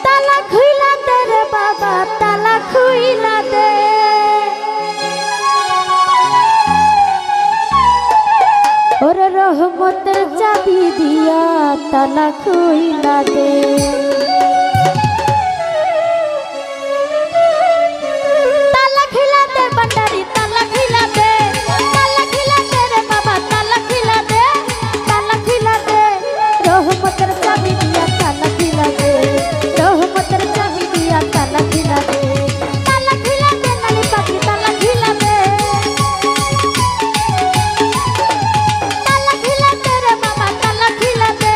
তালা খুইলা দে রে বাবা, তালা খুইলা দে। ওরে রহমতের চাবি দিয়া তালা খুইলা দে। তালা খুইলা দে ভান্ডারি, তালা খুইলা দে। তালা খুইলা দে রে বাবা, তালা খুইলা দে। তালা খুইলা দে, রহমতের চাবি দিয়া তালা খুইলা দে। রহমতের চাবি দিয়া তালা খুইলা দে। তালা খুইলা দে নালি পাখি, তালা খুইলা দে। তালা খুইলা দে রে বাবা, তালা খুইলা দে।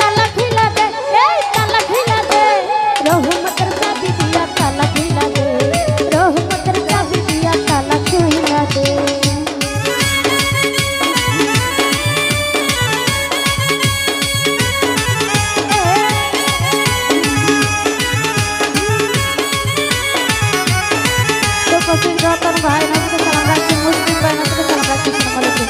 তালা খুইলা দে, এই তালা খুইলা দে। রহমতের চাবি দিয়া তালা খুইলা দে। রহমতের চাবি দিয়া তালা খুইলা দে। রতন ভাই নামকে সালাম রাখছি, মুসলিম ভাই নামকে সালাম রাখছি। আসসালামু আলাইকুম।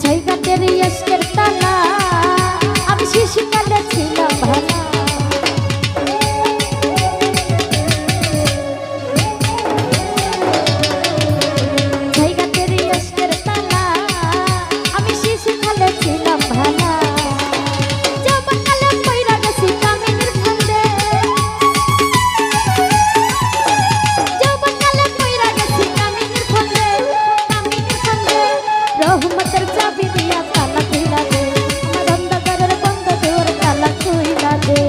জায়গাতের ইশকের তালা আমি শিশুকালে ছিলাম ভালা। জায়গাতের ইশকের তালা আমি শিশুকালে ছিলাম ভালা। রহমতের চাবি দিয়া তালা খুইলা দে। আমার অন্ধকারের বন্ধ দোর তালা খুইলা দে।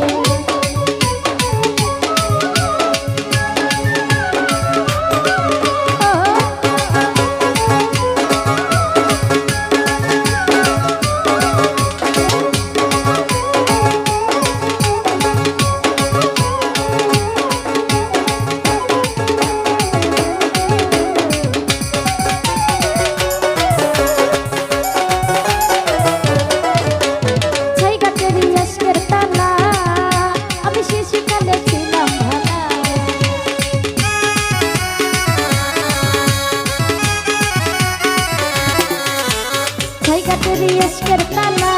জায়গাতের ইশকের তালা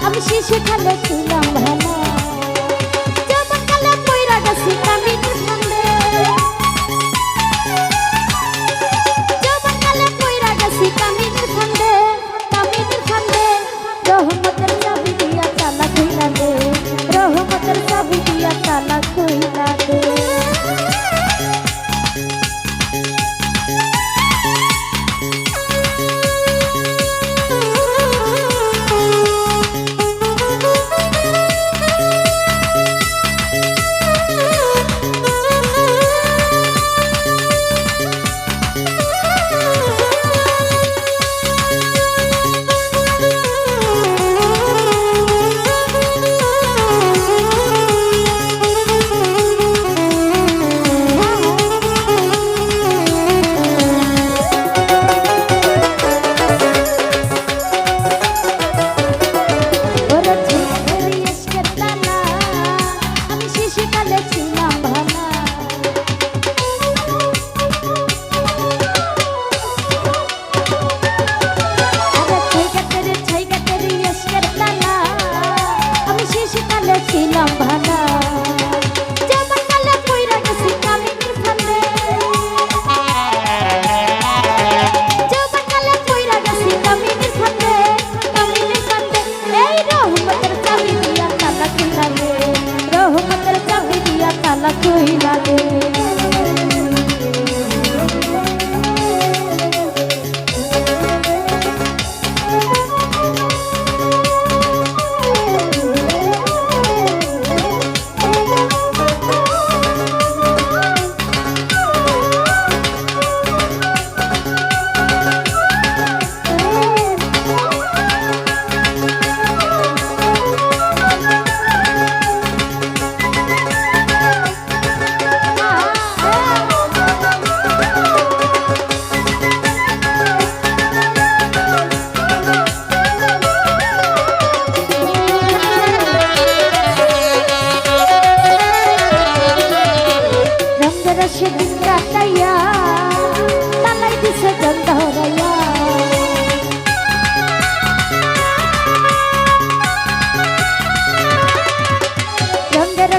আমি শিশুকালে ছিলাম ভালা। যৌবনকালে পইরা গেছি কামিনীর ফান্দে। যৌবনকালে পইরা গেছি কামিনীর ফান্দে, কামিনীর ফান্দে। রহমতের চাবি দিয়া তালা খুইলা দে। রহমতের চাবি দিয়া তালা খুইলা দে।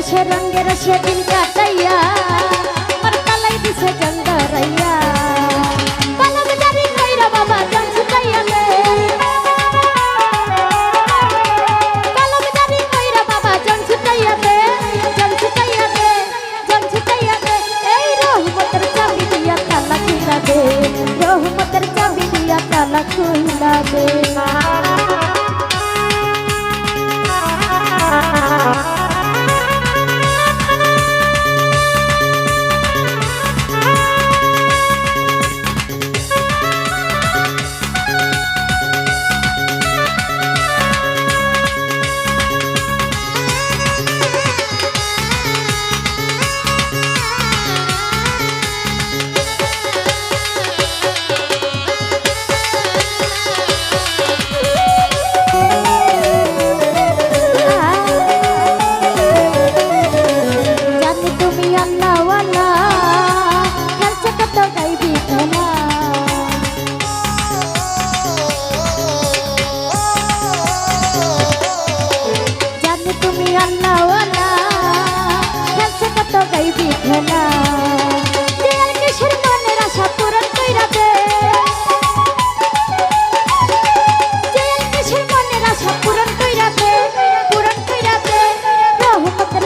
রসে রঙের সেদিন কাটাইয়া আমার তালাই দিছে জঙ্গরাইয়া কলম জারি কইরা বাবা জান ছুটাইয়া দে কলম জারি কইরা বাবা জান ছুটাইয়া দে জান ছুটাইয়া দে জান ছুটাইয়া দে এই রহমতের চাবি দিয়া তালা খুইলা দে রহমতের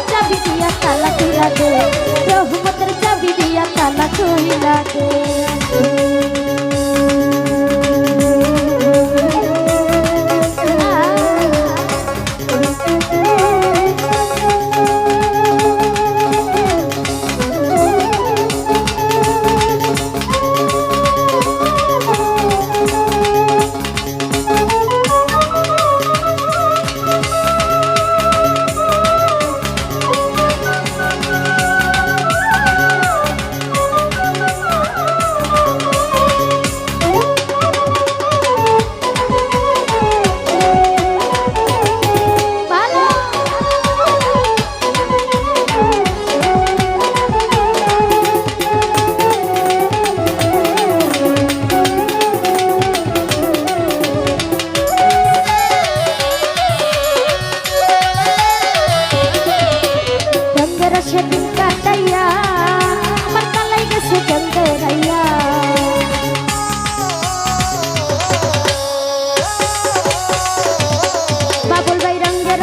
চাবি দিয়া তালা খুইলা দে রহমতের চাবি দিয়া তালা খুইলা দে সেদিন কাটাইয়া আমার তালাই গেছে জঙ্গরাইয়া বাবুল ভাই রঙের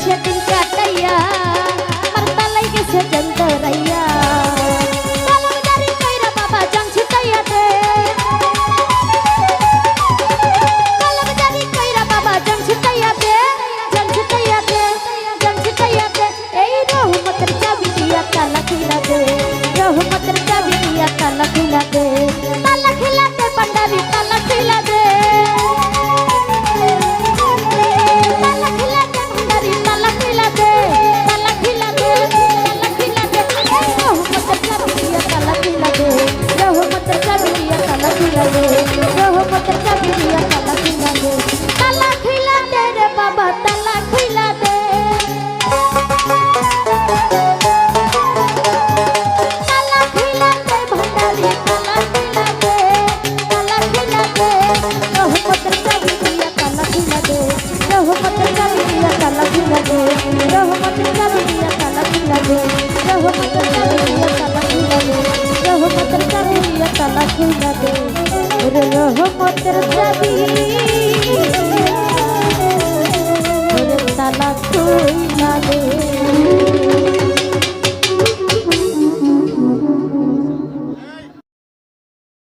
সেদিন কাটাইয়া আমার তালাই গেছে জঙ্গরাইয়া কলম জারি কইরা বাবা জান ছুটাইয়া দে কলম জারি কইরা বাবা জান ছুটাইয়া দে জান ছুটাইয়া দে জান ছুটাইয়া দে এই রহমতের চাবি দিয়া তালা খুইলা দে রহমতের চাবি দিয়া তালা খুইলা দে তালা খুইলা দে ভান্ডারি তালা খুইলা দে তালা খুইলা দে ভান্ডারি তালা খুইলা দে তালা খুইলা দে তালা খুইলা দে রহমতের চাবি দিয়া তালা খুইলা দে রহমতের চাবি দিয়া তালা খুইলা দে রহমতের চাবি দিয়া তালা খুইলা দে তালা খুইলা দে রে বাবা তালা খুইলা দে রহমতের চাবি দিয়া তালা খুইলা দে রহমতের চাবি দিয়া তালা খুইলা দে রহমতের চাবি দিয়া তালা খুইলা দে রহমতের চাবি দিয়া তালা খুইলা দে রহমতের চাবি দিয়া তালা খুইলা দে রহমতের চাবি